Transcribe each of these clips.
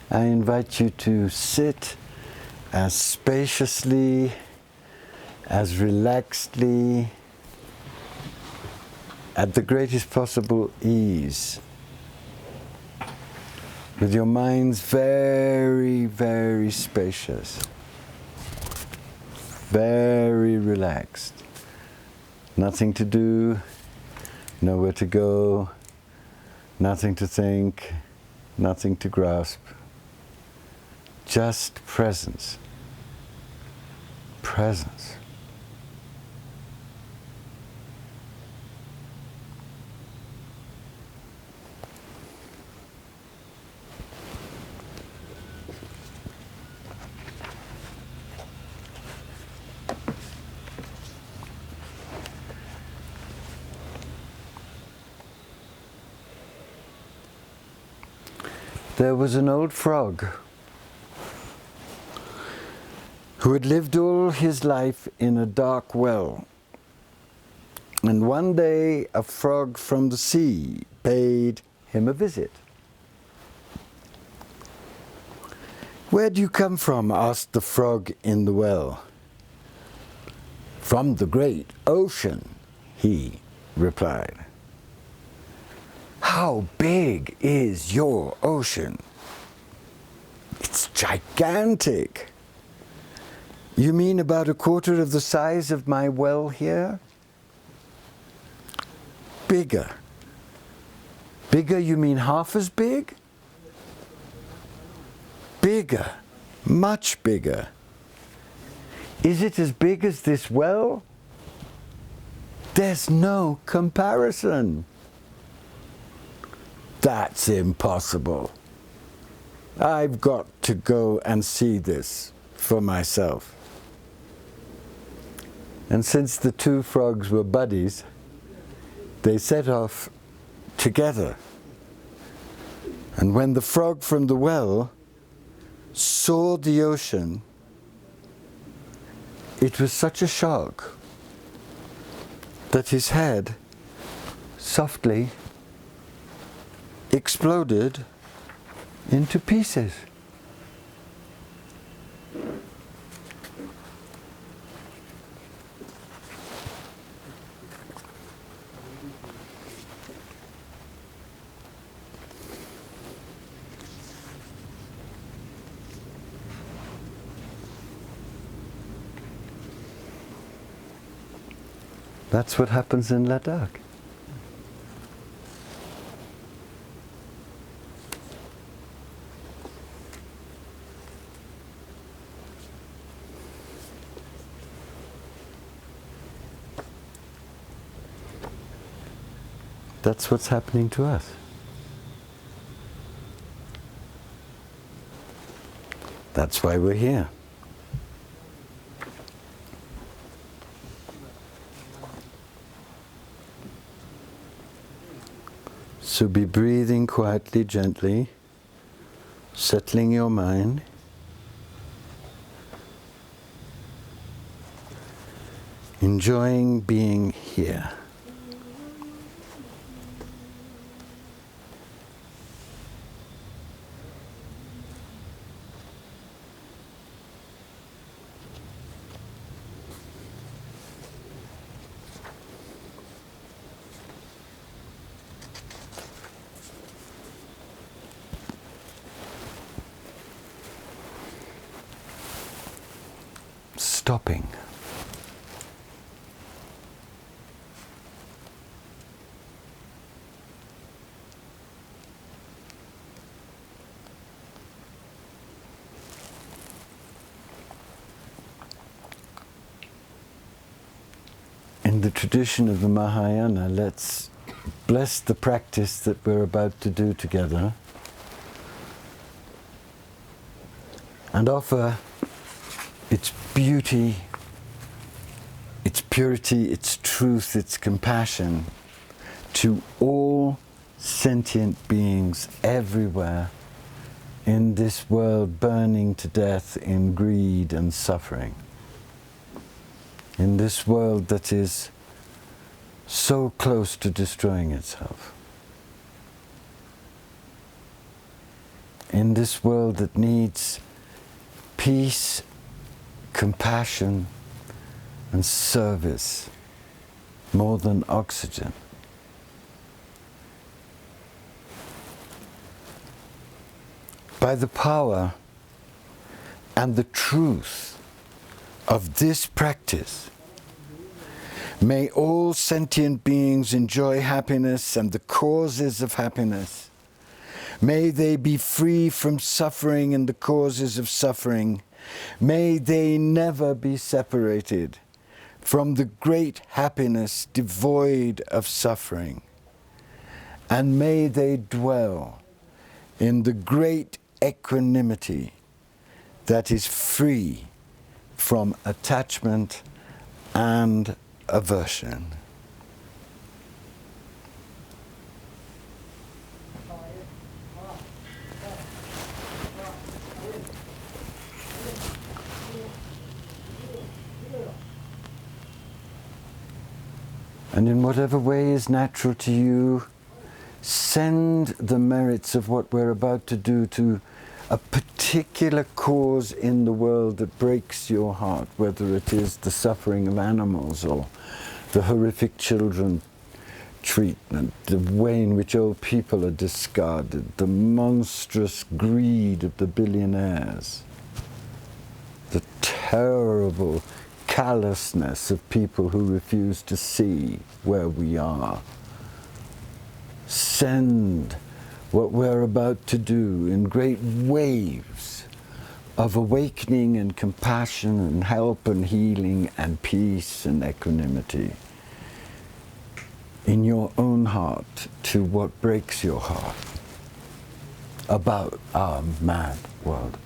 I invite you to sit as spaciously, as relaxedly, at the greatest possible ease, with your minds very, very spacious, very relaxed. Nothing to do, nowhere to go, nothing to think, nothing to grasp. Just presence. Presence. There was an old frog who had lived all his life in a dark well. And one day a frog from the sea paid him a visit. "Where do you come from?" asked the frog in the well. "From the great ocean," he replied. "How big is your ocean?" "It's gigantic." "You mean about a quarter of the size of my well here?" "Bigger." "Bigger, you mean half as big?" "Bigger, much bigger." "Is it as big as this well?" "There's no comparison." "That's impossible. I've got to go and see this for myself." And since the two frogs were buddies, they set off together. And when the frog from the well saw the ocean, it was such a shock that his head softly exploded into pieces. That's what happens in Ladakh. That's what's happening to us. That's why we're here. So be breathing quietly, gently, settling your mind. Enjoying being here. Stopping. In the tradition of the Mahayana, let's bless the practice that we're about to do together and offer its beauty, its purity, its truth, its compassion to all sentient beings everywhere in this world burning to death in greed and suffering. In this world that is so close to destroying itself. in this world that needs peace, compassion, and service more than oxygen. By the power and the truth of this practice, may all sentient beings enjoy happiness and the causes of happiness. May they be free from suffering and the causes of suffering. May they never be separated from the great happiness devoid of suffering. And may they dwell in the great equanimity that is free from attachment and aversion. And in whatever way is natural to you, send the merits of what we're about to do to a particular cause in the world that breaks your heart, whether it is the suffering of animals or the horrific children treatment, the way in which old people are discarded, the monstrous greed of the billionaires, the terrible callousness of people who refuse to see where we are. Send what we're about to do in great waves of awakening and compassion and help and healing and peace and equanimity in your own heart to what breaks your heart about our mad world.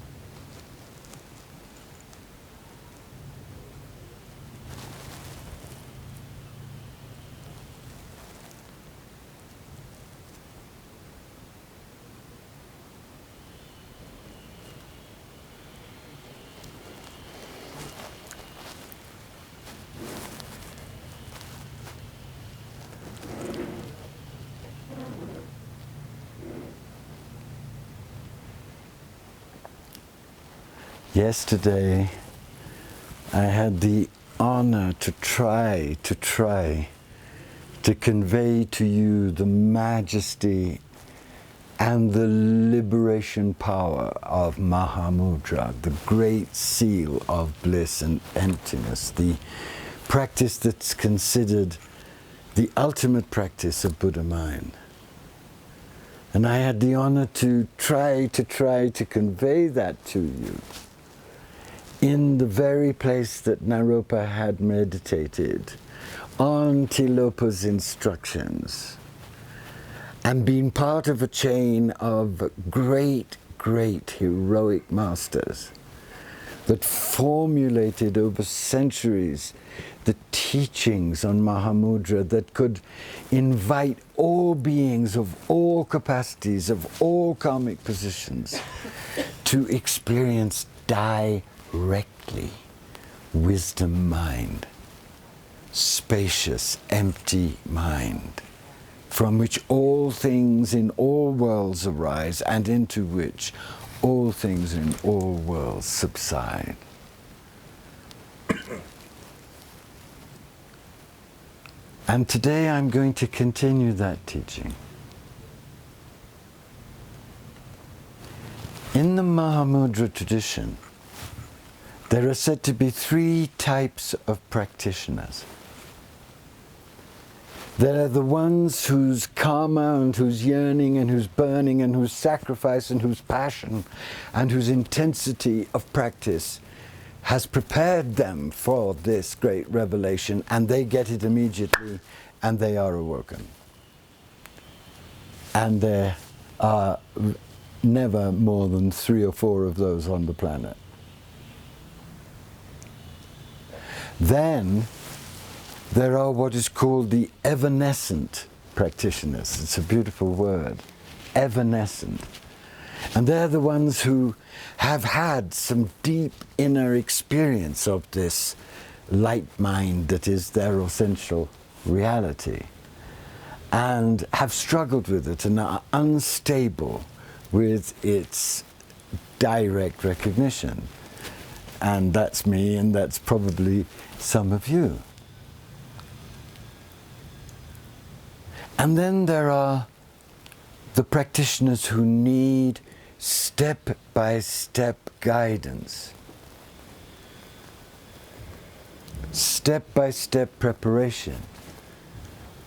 Yesterday, I had the honor to try to convey to you the majesty and the liberation power of Mahamudra, the great seal of bliss and emptiness, the practice that's considered the ultimate practice of Buddha mind. And I had the honor to try to convey that to you in the very place that Naropa had meditated, on Tilopa's instructions, and been part of a chain of great heroic masters that formulated over centuries the teachings on Mahamudra that could invite all beings of all capacities, of all karmic positions, to experience directly wisdom mind, spacious, empty mind, from which all things in all worlds arise and into which all things in all worlds subside. And today I'm going to continue that teaching. In the Mahamudra tradition, there are said to be 3 types of practitioners. There are the ones whose karma and whose yearning and whose burning and whose sacrifice and whose passion and whose intensity of practice has prepared them for this great revelation, and they get it immediately and they are awoken. And there are never more than 3 or 4 of those on the planet. Then there are what is called the evanescent practitioners. It's a beautiful word, evanescent. And they're the ones who have had some deep inner experience of this light mind that is their essential reality, and have struggled with it and are unstable with its direct recognition. And that's me, and that's probably some of you. And then there are the practitioners who need step-by-step guidance, step-by-step preparation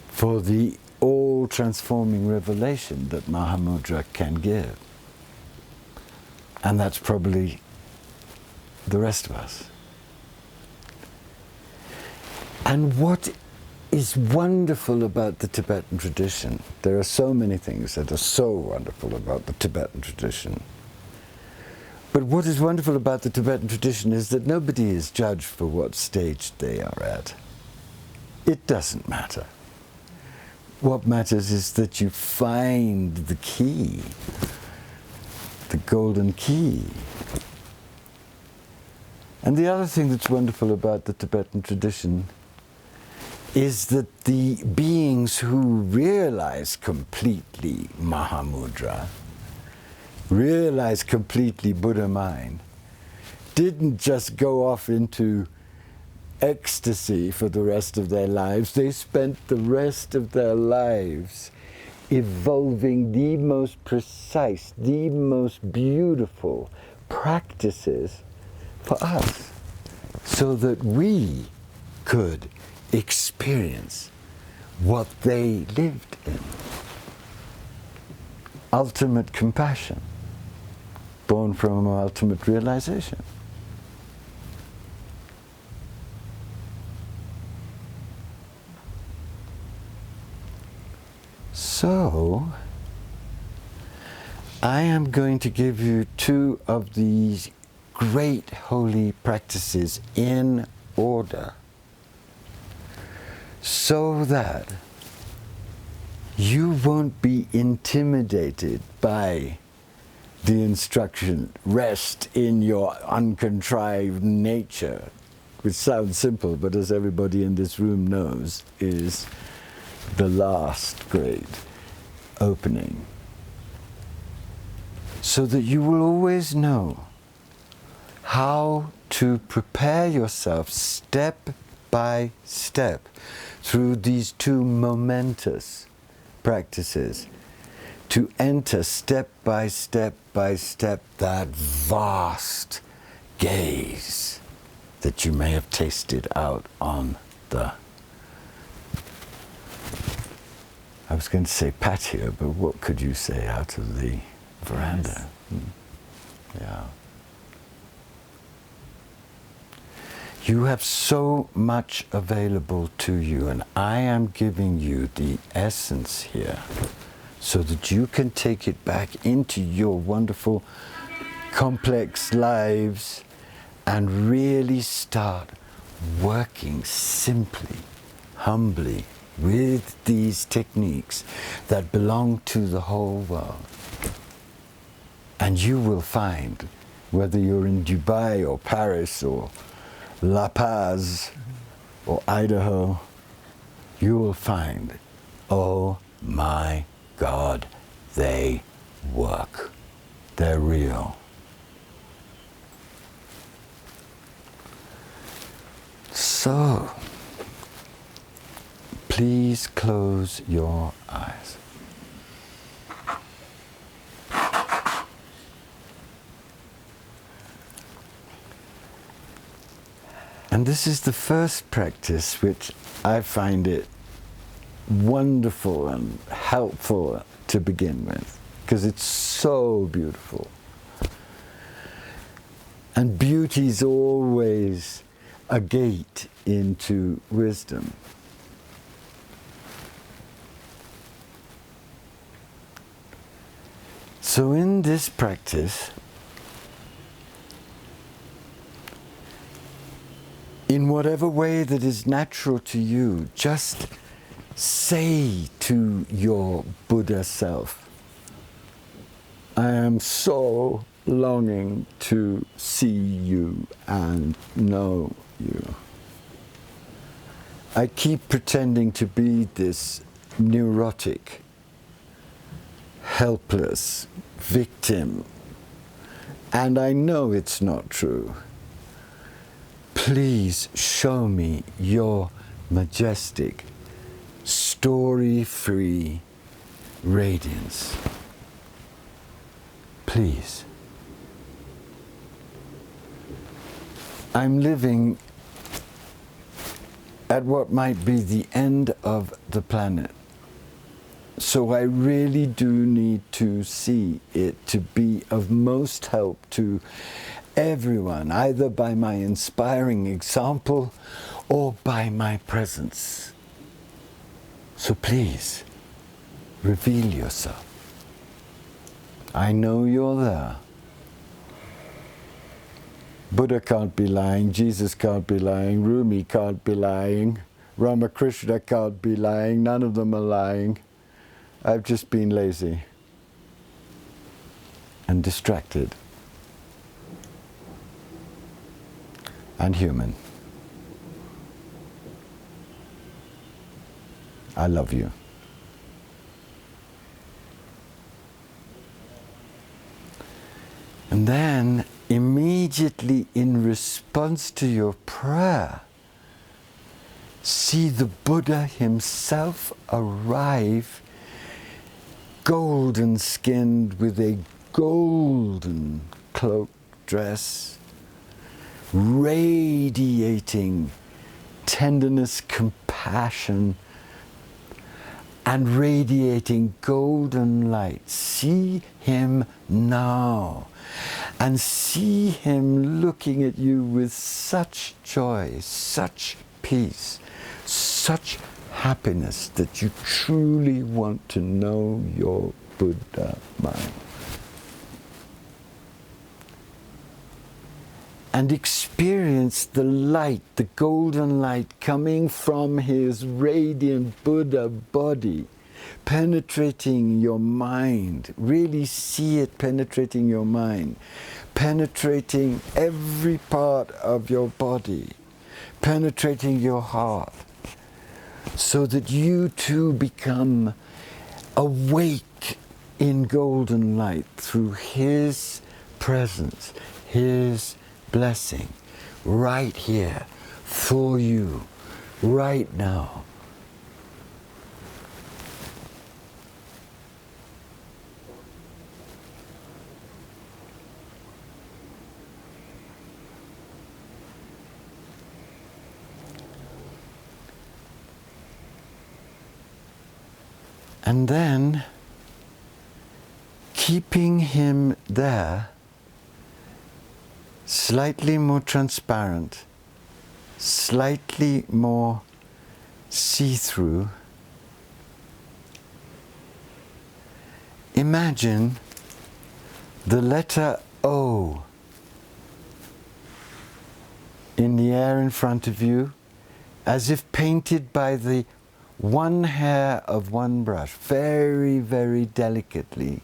for the all-transforming revelation that Mahamudra can give. And that's probably the rest of us. And what is wonderful about the Tibetan tradition, there are so many things that are so wonderful about the Tibetan tradition. But what is wonderful about the Tibetan tradition is that nobody is judged for what stage they are at. It doesn't matter. What matters is that you find the key, the golden key. And the other thing that's wonderful about the Tibetan tradition is that the beings who realize completely Mahamudra, realize completely Buddha mind, didn't just go off into ecstasy for the rest of their lives. They spent the rest of their lives evolving the most precise, the most beautiful practices for us, so that we could experience what they lived in. Ultimate compassion, born from ultimate realization. So, I am going to give you two of these great holy practices in order, so that you won't be intimidated by the instruction, rest in your uncontrived nature, which sounds simple, but as everybody in this room knows, is the last great opening. So that you will always know how to prepare yourself step by step through these two momentous practices to enter step by step that vast gaze that you may have tasted out on the, I was going to say patio, but what could you say, out of the veranda? Yes. Yeah. You have so much available to you, and I am giving you the essence here so that you can take it back into your wonderful, complex lives and really start working simply, humbly, with these techniques that belong to the whole world. And you will find, whether you're in Dubai or Paris or La Paz or Idaho, you will find, oh my God, they work. They're real. So, please close your eyes. And this is the first practice which I find it wonderful and helpful to begin with, because it's so beautiful. And beauty is always a gate into wisdom. So in this practice, in whatever way that is natural to you, just say to your Buddha self, I am so longing to see you and know you. I keep pretending to be this neurotic, helpless, victim, and I know it's not true. Please show me your majestic, story-free radiance. Please. I'm living at what might be the end of the planet. So I really do need to see it to be of most help to everyone, either by my inspiring example or by my presence. So please, reveal yourself. I know you're there. Buddha can't be lying, Jesus can't be lying, Rumi can't be lying, Ramakrishna can't be lying, none of them are lying. I've just been lazy and distracted and human. I love you. And then, immediately in response to your prayer, see the Buddha himself arrive, golden skinned with a golden cloak dress, radiating tenderness, compassion, and radiating golden light. See him now, and see him looking at you with such joy, such peace, such happiness that you truly want to know your Buddha mind. And experience the light, the golden light coming from his radiant Buddha body, penetrating your mind. Really see it penetrating your mind, penetrating every part of your body, penetrating your heart, so that you too become awake in golden light through his presence, his blessing, right here, for you, right now. And then, keeping him there, slightly more transparent, slightly more see-through, imagine the letter O in the air in front of you, as if painted by the one hair of one brush, very, very delicately.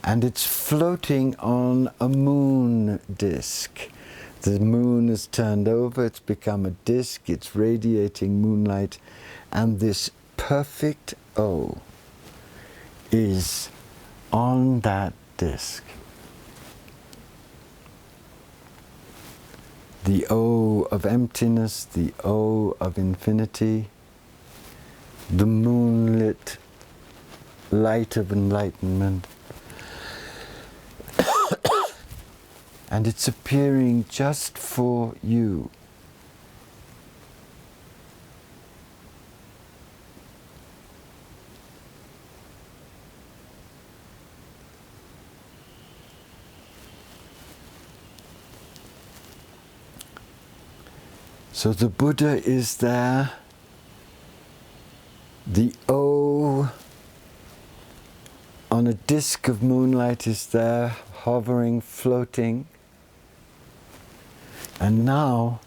And it's floating on a moon disk. The moon is turned over, it's become a disk, it's radiating moonlight, and this perfect O is on that disk. The O of emptiness, the O of infinity, the moonlit light of enlightenment. And it's appearing just for you. So the Buddha is there, the O on a disk of moonlight is there, hovering, floating. And now,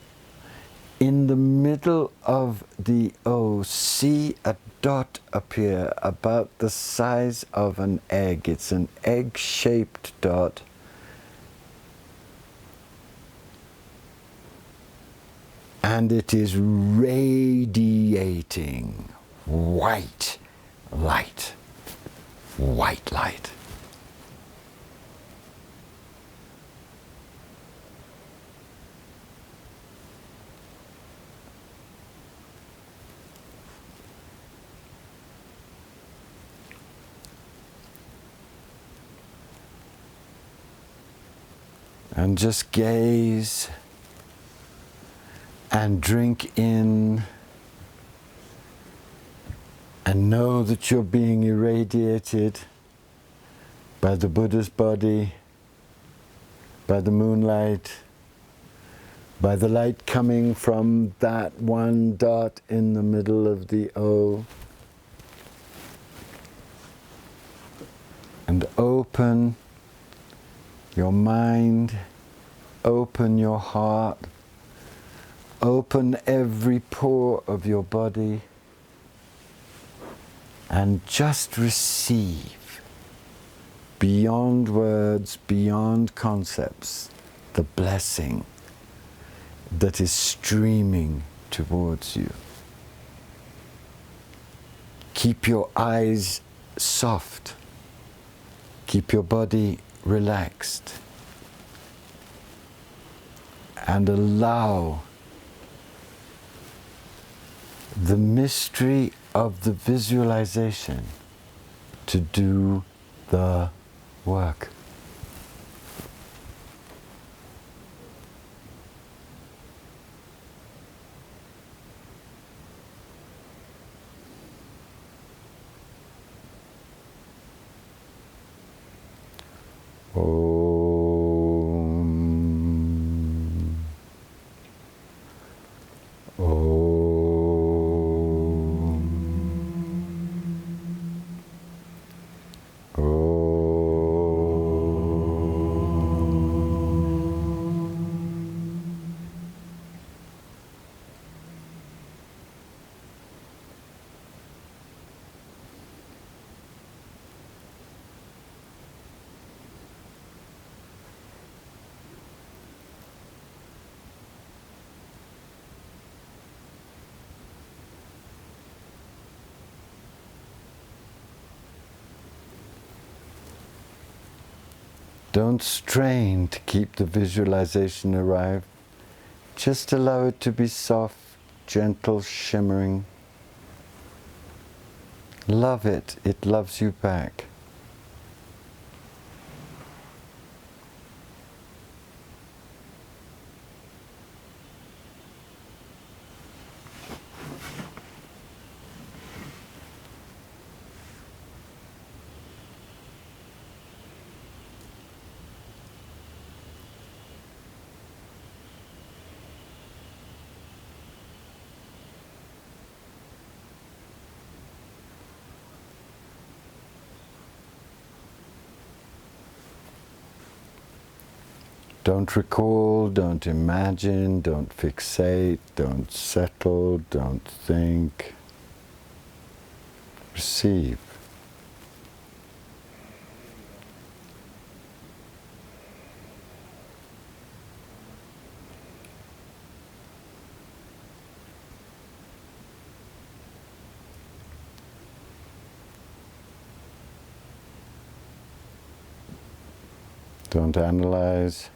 in the middle of the O, see a dot appear about the size of an egg. It's an egg-shaped dot. And it is radiating white light. White light. And just gaze and drink in and know that you're being irradiated by the Buddha's body, by the moonlight, by the light coming from that one dot in the middle of the O. And open your mind, open your heart, open every pore of your body, and just receive, beyond words, beyond concepts, the blessing that is streaming towards you. Keep your eyes soft. Keep your body relaxed. And allow the mystery of the visualization to do the work. Don't strain to keep the visualization alive. Just allow it to be soft, gentle, shimmering. Love it. It loves you back. Don't recall, don't imagine, don't fixate, don't settle, don't think. Receive. Don't analyze.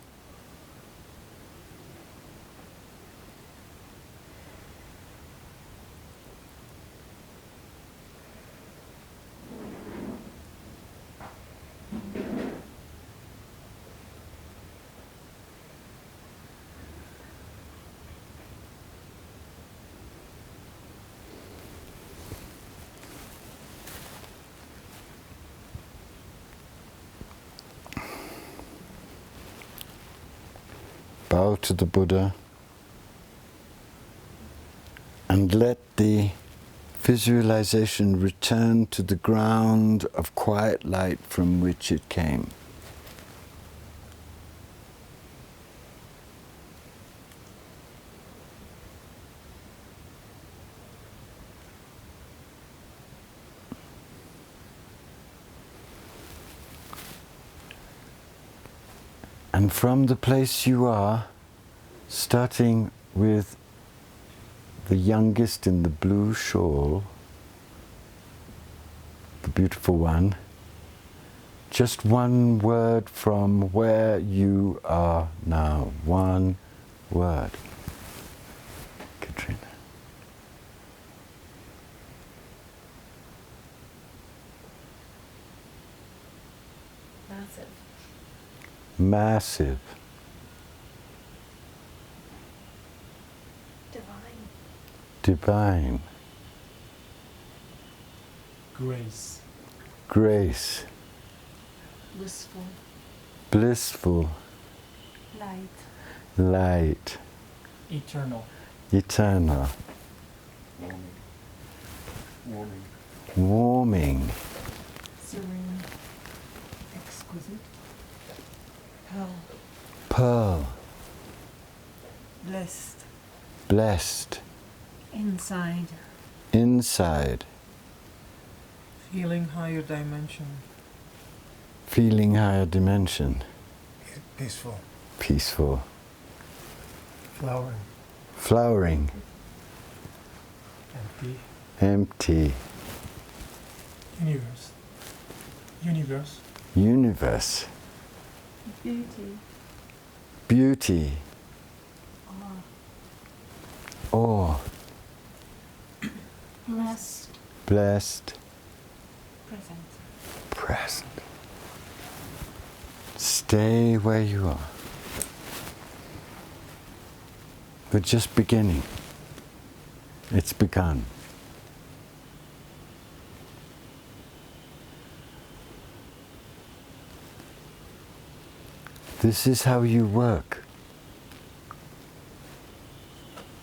Bow to the Buddha and let the visualization return to the ground of quiet light from which it came. And from the place you are, starting with the youngest in the blue shawl, the beautiful one, just one word from where you are now. One word. Katrina. Massive. Massive. divine, grace, grace, blissful, blissful, light, light, eternal, eternal, Warming. warming, serene, exquisite, pearl, pearl, blessed, blessed, inside, inside, Feeling higher dimension. feeling higher dimension, Peaceful. peaceful, Flowering. flowering, empty, empty, universe, universe, universe, beauty, beauty, awe, awe, blessed, blessed, present. present. Stay where you are. We're just beginning. It's begun. This is how you work.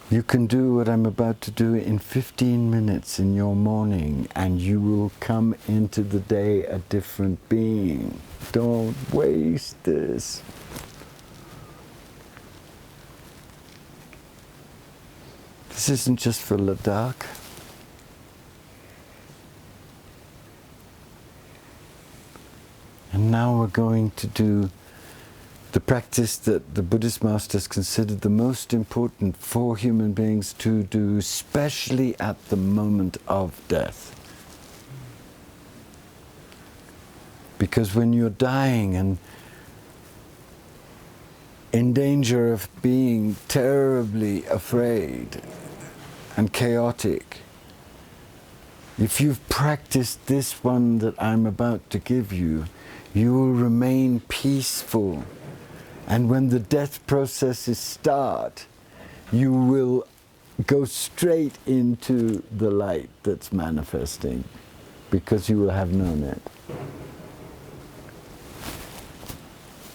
You can do what I'm about to do in 15 minutes in your morning, and you will come into the day a different being. Don't waste this. This isn't just for Ladakh. And now we're going to do the practice that the Buddhist masters considered the most important for human beings to do, especially at the moment of death. Because when you're dying and in danger of being terribly afraid and chaotic, if you've practiced this one that I'm about to give you, you will remain peaceful. And when the death processes start, you will go straight into the light that's manifesting, because you will have known it.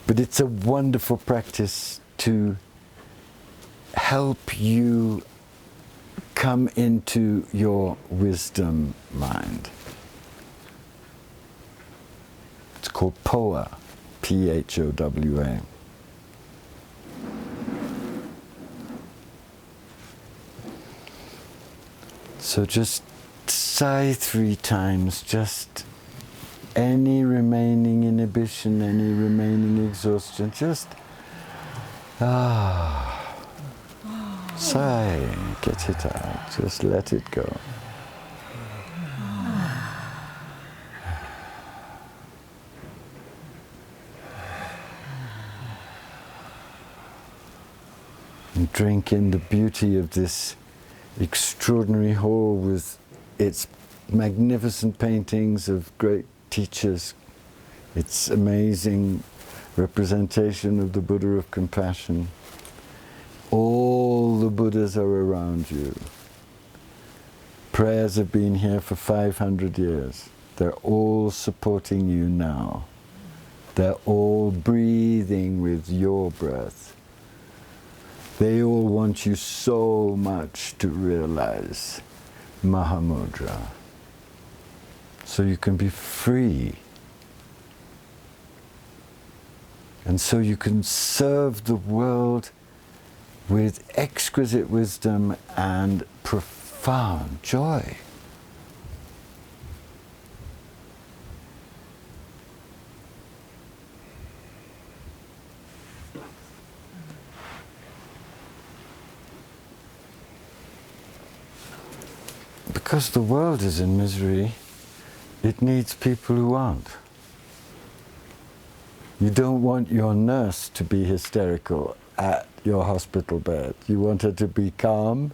But it's a wonderful practice to help you come into your wisdom mind. It's called POWA, P-H-O-W-A. So just sigh 3 times, just any remaining inhibition, any remaining exhaustion, just sigh, get it out, just let it go. And drink in the beauty of this extraordinary hall with its magnificent paintings of great teachers, its amazing representation of the Buddha of compassion. All the Buddhas are around you. Prayers have been here for 500 years. They're all supporting you now. They're all breathing with your breath. They all want you so much to realize Mahamudra, so you can be free. And so you can serve the world with exquisite wisdom and profound joy. Because the world is in misery, it needs people who aren't. You don't want your nurse to be hysterical at your hospital bed. You want her to be calm,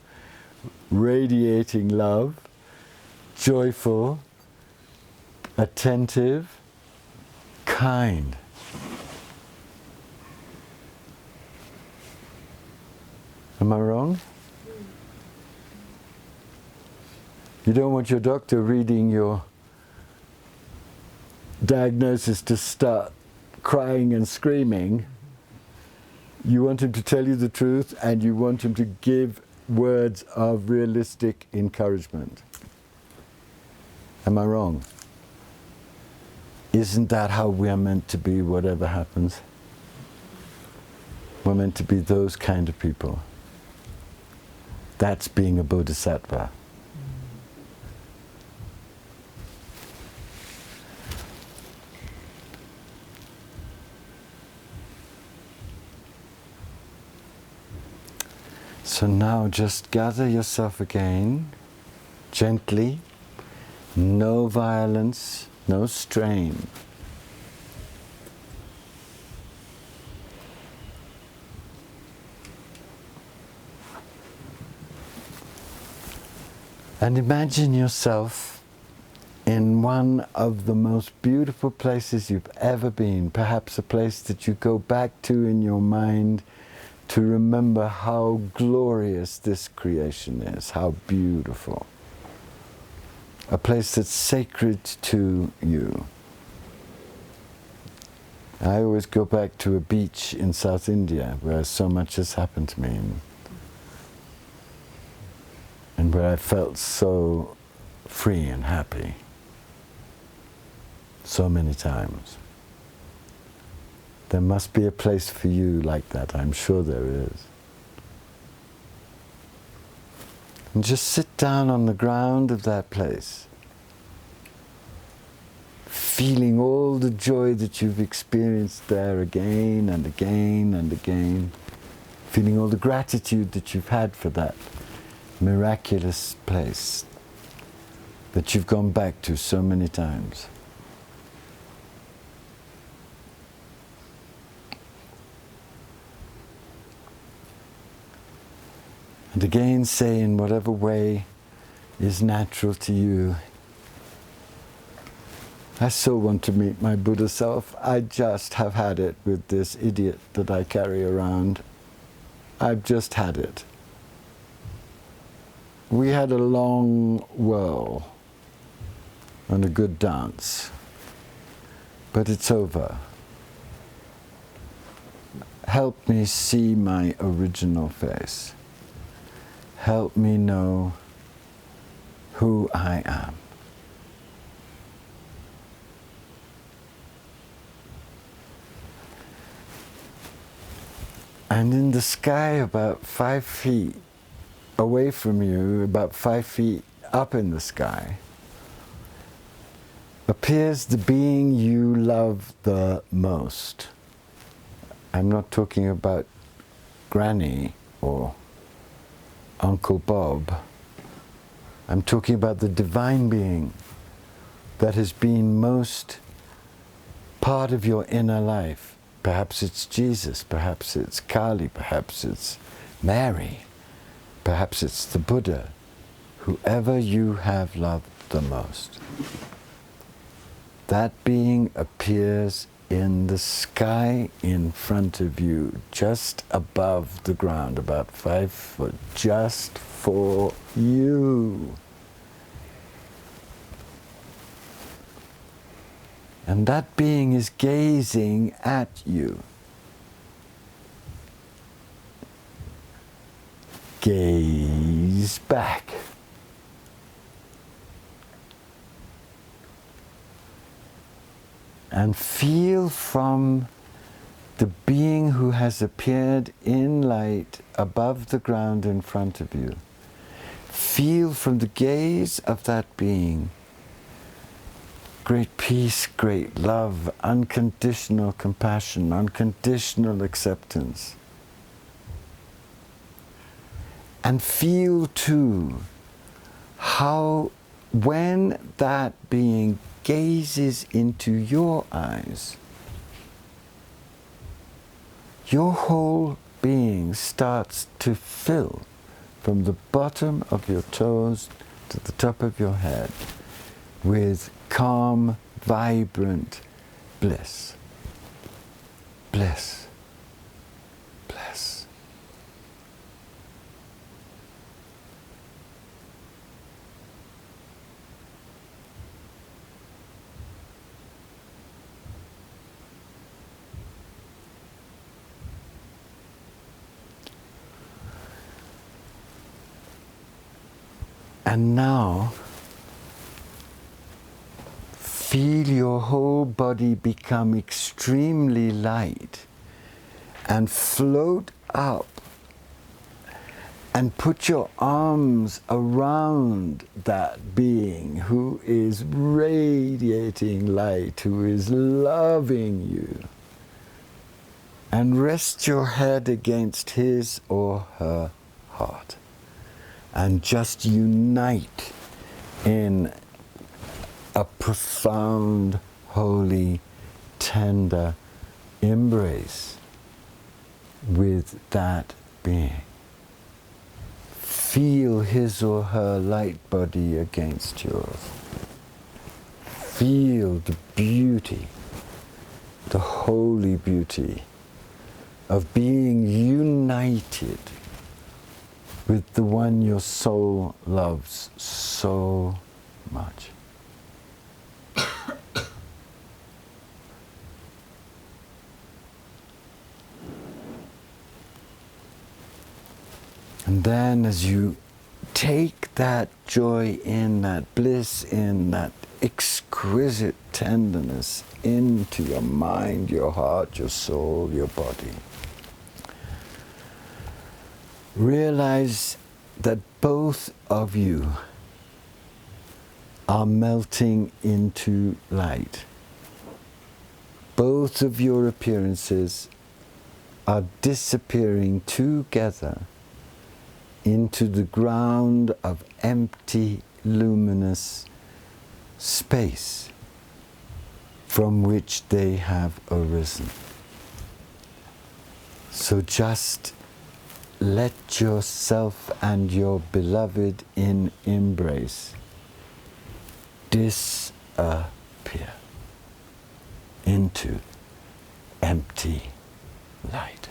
radiating love, joyful, attentive, kind. Am I wrong? You don't want your doctor reading your diagnosis to start crying and screaming. You want him to tell you the truth, and you want him to give words of realistic encouragement. Am I wrong? Isn't that how we are meant to be, whatever happens? We're meant to be those kind of people. That's being a Bodhisattva. So now just gather yourself again, gently, no violence, no strain. And imagine yourself in one of the most beautiful places you've ever been, perhaps a place that you go back to in your mind to remember how glorious this creation is, how beautiful. A place that's sacred to you. I always go back to a beach in South India where so much has happened to me, and where I felt so free and happy so many times. There must be a place for you like that, I'm sure there is. And just sit down on the ground of that place, feeling all the joy that you've experienced there again and again and again, feeling all the gratitude that you've had for that miraculous place that you've gone back to so many times. And again say, in whatever way is natural to you, I so want to meet my Buddha self. I just have had it with this idiot that I carry around. I've just had it. We had a long whirl and a good dance, but it's over. Help me see my original face. Help me know who I am. And in the sky about 5 feet away from you, about 5 feet up in the sky, appears the being you love the most. I'm not talking about Granny or Uncle Bob. I'm talking about the divine being that has been most part of your inner life. Perhaps it's Jesus, perhaps it's Kali, perhaps it's Mary, perhaps it's the Buddha, whoever you have loved the most. That being appears in the sky in front of you, just above the ground, about 5 foot, just for you. And that being is gazing at you. Gaze back. And feel from the being who has appeared in light above the ground in front of you. Feel from the gaze of that being great peace, great love, unconditional compassion, unconditional acceptance. And feel too how when that being gazes into your eyes, your whole being starts to fill from the bottom of your toes to the top of your head with calm, vibrant bliss. Bliss. Bliss. And now, feel your whole body become extremely light and float up and put your arms around that being who is radiating light, who is loving you. And rest your head against his or her heart. And just unite in a profound, holy, tender embrace with that being. Feel his or her light body against yours. Feel the beauty, the holy beauty of being united with the one your soul loves so much. And then as you take that joy in, that bliss in, that exquisite tenderness into your mind, your heart, your soul, your body, realize that both of you are melting into light. Both of your appearances are disappearing together into the ground of empty, luminous space from which they have arisen. So just let yourself and your beloved in embrace disappear into empty light.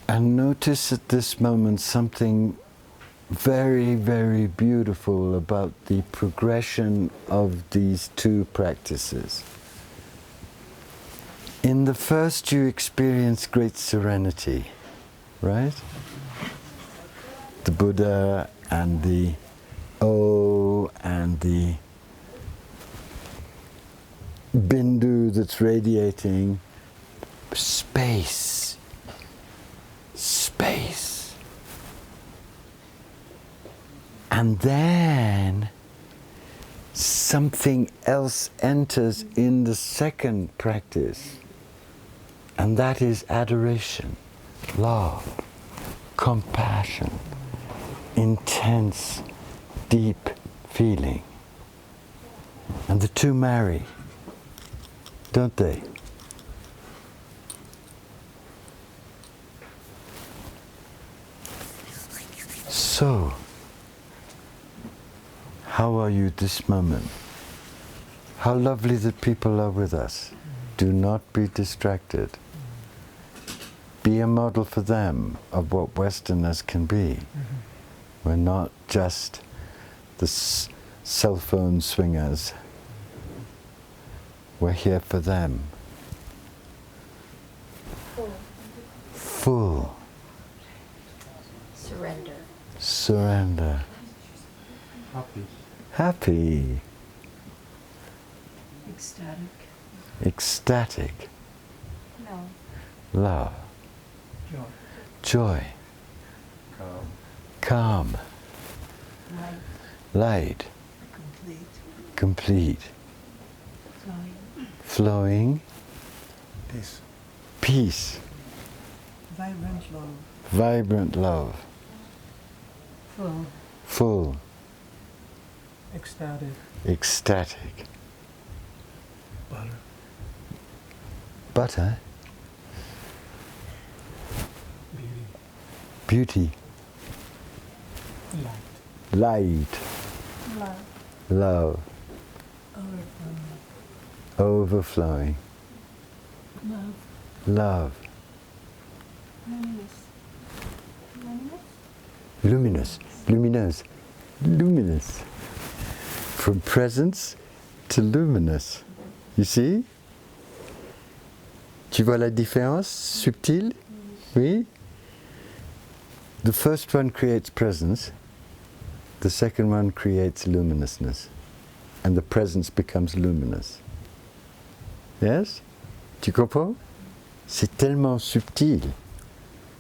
And notice at this moment something very, very beautiful about the progression of these two practices. In the first you experience great serenity, right? The Buddha and the O and the Bindu that's radiating, space. Space. And then something else enters in the second practice, and that is adoration, love, compassion, intense, deep feeling. And the two marry, don't they? So, how are you this moment? How lovely that people are with us. Do not be distracted. Be a model for them of what Westerners can be. We're not just the cell phone swingers. We're here for them. Full. Surrender. Surrender. Happy. Happy. Ecstatic. Ecstatic. Love. Love. Joy. Joy. Calm. Calm. Light. Light. Complete. Complete. Flowing. Flowing. Peace. Peace. Vibrant love. Vibrant love. Full. Full. Ecstatic. Ecstatic. Butter. Butter. Beauty. Beauty. Light. Light. Love. Love. Overflowing. Overflowing. Love. Love. Luminous. Luminous? Luminous. Luminous. Luminous. From presence to luminous. You see? Tu vois la différence subtile? Oui? The first one creates presence. The second one creates luminousness. And the presence becomes luminous. Yes? Tu comprends? C'est tellement subtil,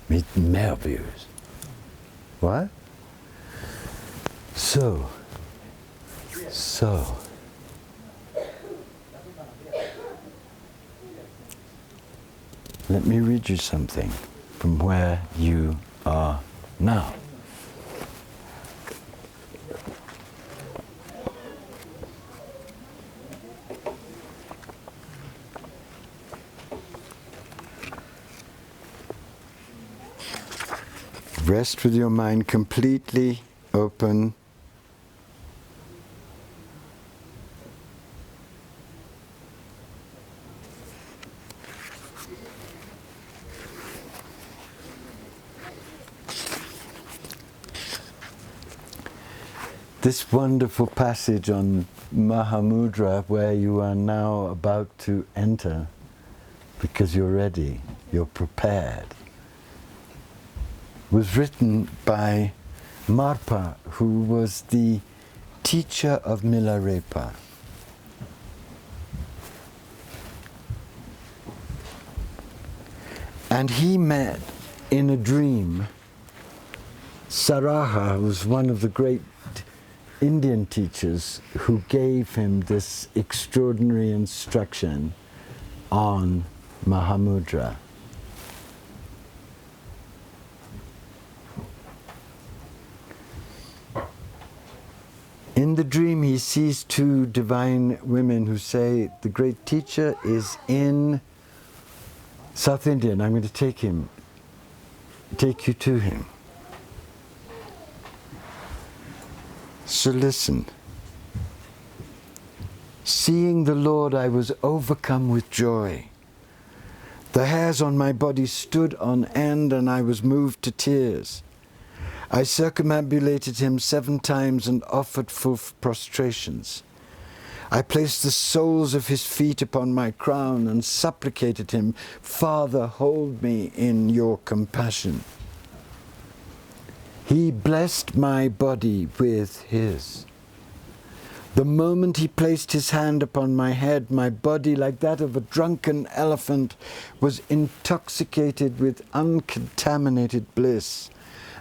mais merveilleuse. What? So. Let me read you something from where you are now. Rest with your mind completely open. This wonderful passage on Mahamudra, where you are now about to enter, because you're ready, you're prepared, was written by Marpa, who was the teacher of Milarepa. And he met in a dream Saraha, who was one of the great Indian teachers, who gave him this extraordinary instruction on Mahamudra. In the dream, he sees two divine women who say, the great teacher is in South India, and I'm going to take you to him. So listen. Seeing the Lord, I was overcome with joy. The hairs on my body stood on end, and I was moved to tears. I circumambulated him 7 times and offered full prostrations. I placed the soles of his feet upon my crown and supplicated him, Father, hold me in your compassion. He blessed my body with his. The moment he placed his hand upon my head, my body, like that of a drunken elephant, was intoxicated with uncontaminated bliss,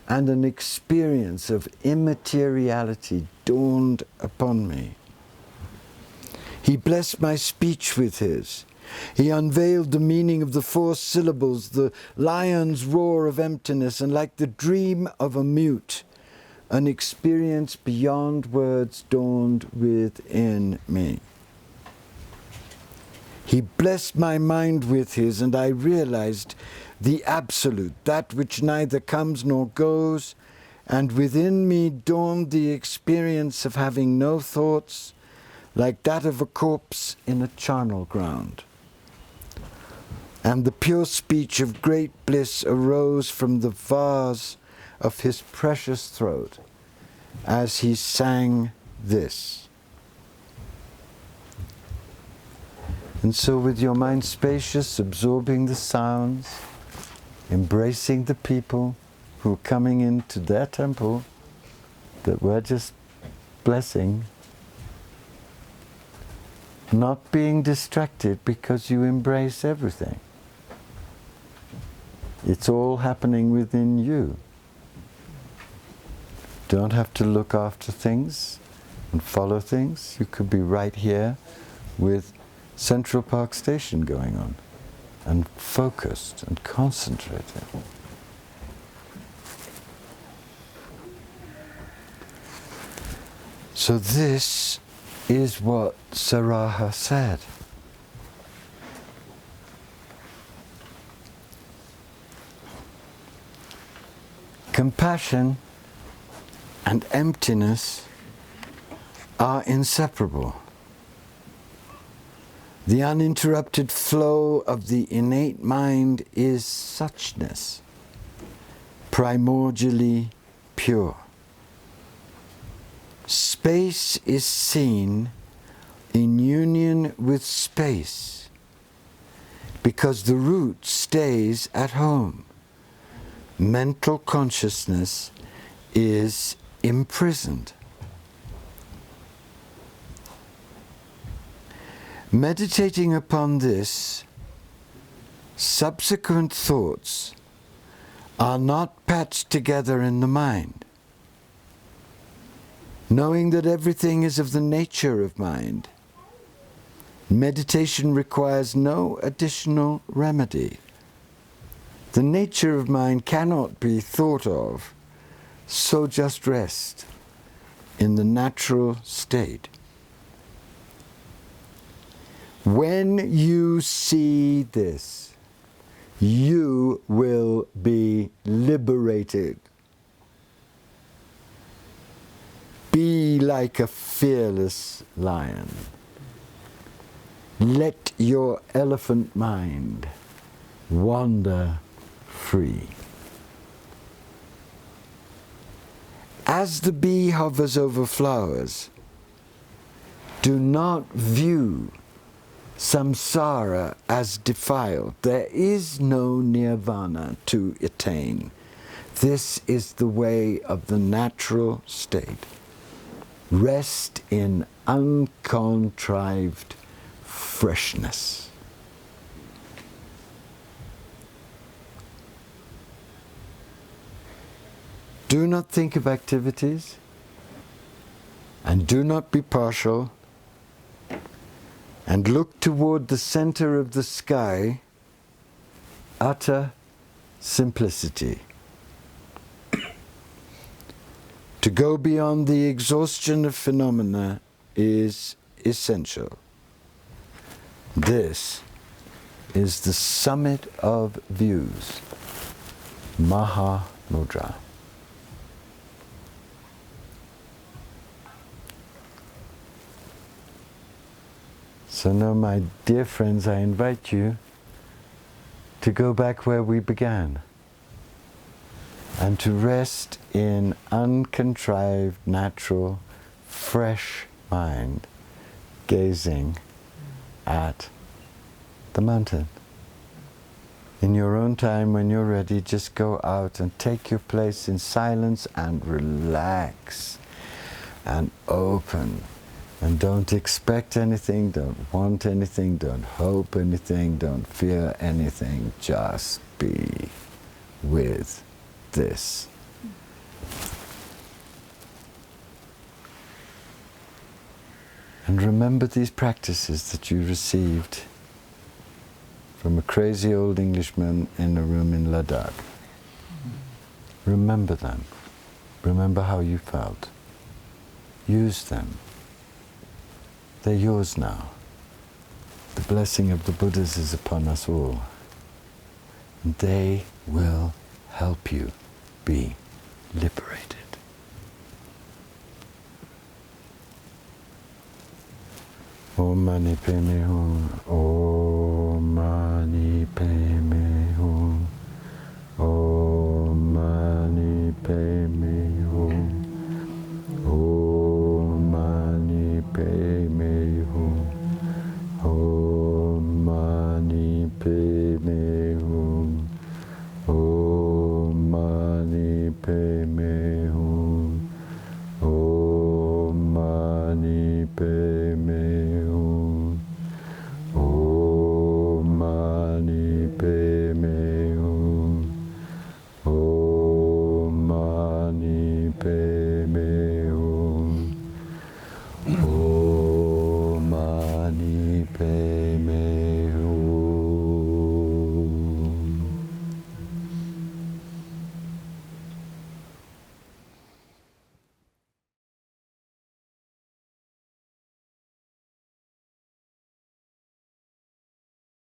and an experience of immateriality dawned upon me. He blessed my speech with his. He unveiled the meaning of the 4 syllables, the lion's roar of emptiness, and like the dream of a mute, an experience beyond words dawned within me. He blessed my mind with his, and I realized the absolute, that which neither comes nor goes, and within me dawned the experience of having no thoughts, like that of a corpse in a charnel ground. And the pure speech of great bliss arose from the vase of his precious throat as he sang this. And so with your mind spacious, absorbing the sounds, embracing the people, who are coming into their temple that we're just blessing, not being distracted because you embrace everything. It's all happening within you. Don't have to look after things and follow things. You could be right here with Central Park Station going on and focused and concentrated. So this is what Saraha said. Compassion and emptiness are inseparable. The uninterrupted flow of the innate mind is suchness, primordially pure. Space is seen in union with space because the root stays at home. Mental consciousness is imprisoned. Meditating upon this, subsequent thoughts are not patched together in the mind. Knowing that everything is of the nature of mind, meditation requires no additional remedy. The nature of mind cannot be thought of, so just rest in the natural state. When you see this, you will be liberated. Be like a fearless lion. Let your elephant mind wander free. As the bee hovers over flowers, do not view samsara as defiled. There is no nirvana to attain. This is the way of the natural state. Rest in uncontrived freshness. Do not think of activities, and do not be partial, and look toward the center of the sky, utter simplicity. To go beyond the exhaustion of phenomena is essential. This is the summit of views, Mahamudra. So now, my dear friends, I invite you to go back where we began and to rest in uncontrived, natural, fresh mind, gazing at the mountain. In your own time, when you're ready, just go out and take your place in silence and relax and open. And don't expect anything, don't want anything, don't hope anything, don't fear anything. Just be with this. And remember these practices that you received from a crazy old Englishman in a room in Ladakh. Remember them. Remember how you felt. Use them. They're yours now. The blessing of the Buddhas is upon us all. And they will help you be liberated. Om Mani Padme Hum. Om Mani Padme